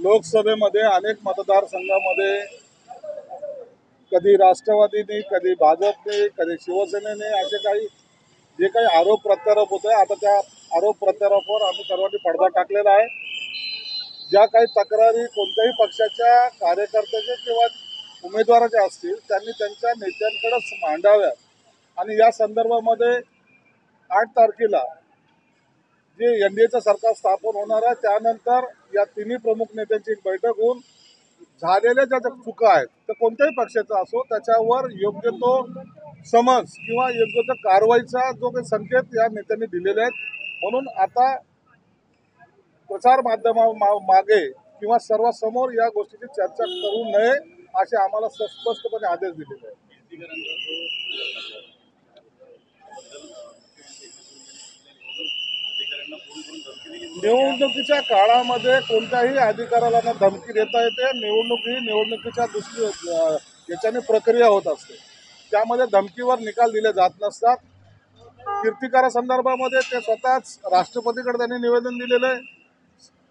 लोकसभेमध्ये अनेक मतदारसंघामध्ये कधी राष्ट्रवादीने, कधी भाजपने, कधी शिवसेनेने असे काही जे काही आरोप प्रत्यारोप होते, आता त्या आरोप प्रत्यारोपावर आम्ही सर्वांनी पडदा टाकलेला आहे। ज्या काही तक्रारी कोणत्याही पक्षाच्या कार्यकर्त्याचे किंवा उमेदवाराचे असतील त्यांनी त्यांच्या नेत्यांकडेच मांडाव्यात आणि या संदर्भामध्ये 8 तारखेला जे एनडीएचं सरकार स्थापन होणार आहे त्यानंतर या तिन्ही प्रमुख नेत्यांची एक बैठक होऊन झालेल्या ज्या चुका आहेत तर कोणत्याही पक्षाचा असो त्याच्यावर योग्य तो समज किंवा योग्य तो कारवाईचा जो काही संकेत या नेत्यांनी दिलेले आहेत। म्हणून आता प्रचार माध्यमामागे किंवा सर्वांसमोर या गोष्टीची चर्चा करू नये असे आम्हाला स्पष्टपणे आदेश दिलेले आहेत। निवडणुकीच्या काळामध्ये कोणत्याही अधिकाऱ्याला धमकी देता येते। निवडणुकीच्या याच्याने प्रक्रिया होत असते, त्यामध्ये धमकीवर निकाल दिले जात नसतात। कीर्तिकारासंदर्भामध्ये ते स्वतःच राष्ट्रपतीकडे त्यांनी निवेदन दिलेलं आहे,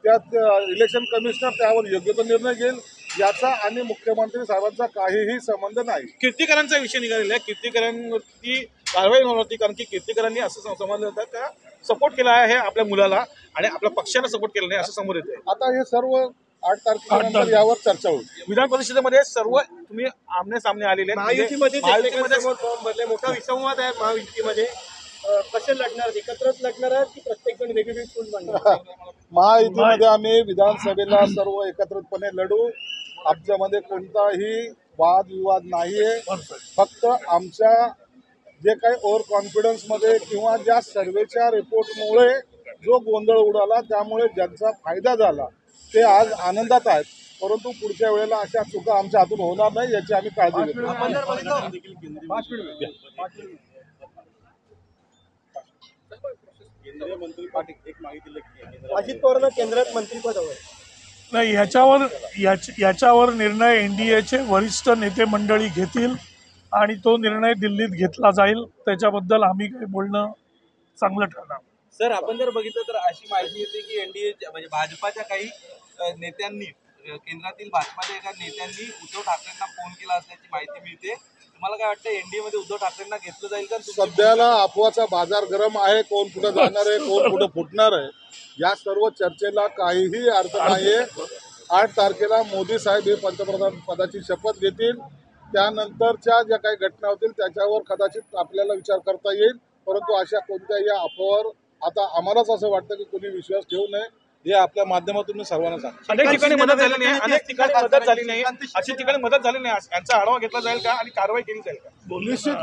त्यात इलेक्शन कमिशनर त्यावर योग्य तो निर्णय घेईल याचा आणि मुख्यमंत्री साहेबांचा काहीही संबंध नाही। कीर्तिकरांचा विषय निघालेला आहे, कीर्तिकरांवरती कारवाई होणार होती कारण की कीर्तिकरांनी असं समजलं होतं का सपोर्ट केला आहे आपल्या मुलाला आणि आपल्या पक्षाला सपोर्ट केला नाही असं समोर येते। आता हे सर्व 8 तारखेनंतर यावर चर्चा होईल। विधान परिषदेमध्ये सर्व तुम्ही आमने सामने आलेले महायुतीमध्ये मोठा विसंवाद आहे। महायुतीमध्ये कसे लढणार, एकत्रच लढणार आहेत की प्रत्येक जण वेगवेगळी फूल मांडणार? महायुतीमध्ये आम्ही विधानसभेला सर्व एकत्रितपणे लढू। आमच्यामध्ये कोणताही वादविवाद नाहीये, फक्त आमच्या जे काही ओव्हर कॉन्फिडन्समध्ये किंवा ज्या सर्वेच्या रिपोर्टमुळे जो गोंधळ उडाला त्यामुळे ज्यांचा फायदा झाला ते आज आनंदात आहेत, परंतु पुढच्या वेळेला अशा चुका आमच्या हातून होणार नाही याची आम्ही काळजी घेतो। अजित पवारांना केंद्रात मंत्रिपद हवं नाही, याच्यावर निर्णय एनडीएचे वरिष्ठ नेते मंडळी घेतील आणि तो निर्णय दिल्लीत घेतला जाईल। त्याच्याबद्दल आम्ही काही बोलणं चांगलं ठरणार। सर, आपण जर बघितलं तर अशी माहिती येते की एनडीए म्हणजे भाजपाच्या काही नेत्यांनी, केंद्रातील भाजपाच्या एका नेत्यांनी उद्धव ठाकरेंना फोन केला असल्याची माहिती मिळते। तुम्हाला काय वाटतं, एनडीए मध्ये उद्धव ठाकरेंना घेतलं जाईल का? सध्याला अफवाचा बाजार गरम आहे, कोण कुठे जाणार आहे, कोण कुठे फुटणार आहे, या सर्व चर्चेला काहीही अर्थ नाहीये। 8 तारखेला मोदी साहेब हे पंतप्रधान पदाची शपथ घेतील, त्यानंतरच्या ज्या काही घटना होतील त्याच्यावर कदाचित आपल्याला विचार करता येईल, परंतु अशा कोणत्याही अफवावर आता आम्हालाच असं वाटतं की कोणी विश्वास ठेवू नये हे आपल्या माध्यमातून मी सर्वांना सांगतो। अनेक ठिकाणी मदत झाली नाही, अनेक ठिकाणी मदत झाली नाही, अशा ठिकाणी मदत झाली नाही, यांचा आढावा घेतला जाईल का आणि कारवाई केली जाईल का?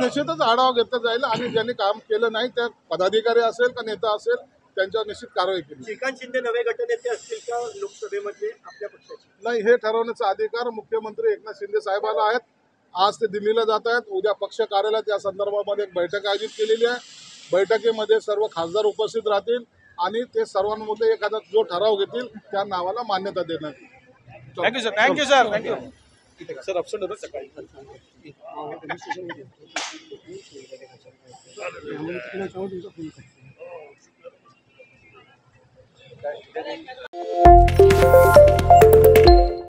निश्चितच आढावा घेतला जाईल आणि ज्यांनी काम केलं नाही त्या पदाधिकारी असेल का नेता असेल त्यांच्यावर निश्चित कारवाई केली। श्रीकांत शिंदे नवे गटनेते असतील का लोकसभेमध्ये आपल्या पक्षाचे? नाही, हे ठरवण्याचा अधिकार मुख्यमंत्री एकनाथ शिंदे साहेबांना आहेत। आज ते दिल्लीला जात आहेत, उद्या पक्ष कार्यालयात या संदर्भामध्ये एक बैठक आयोजित केलेली आहे। बैठकीमध्ये सर्व खासदार उपस्थित राहतील आणि ते सर्वांमध्ये एखादा जो ठराव घेतील त्या नावाला मान्यता देण्यात येईल। Thank you sir, thank you sir, thank you sir. Absent होतं सकाळी। Thank you.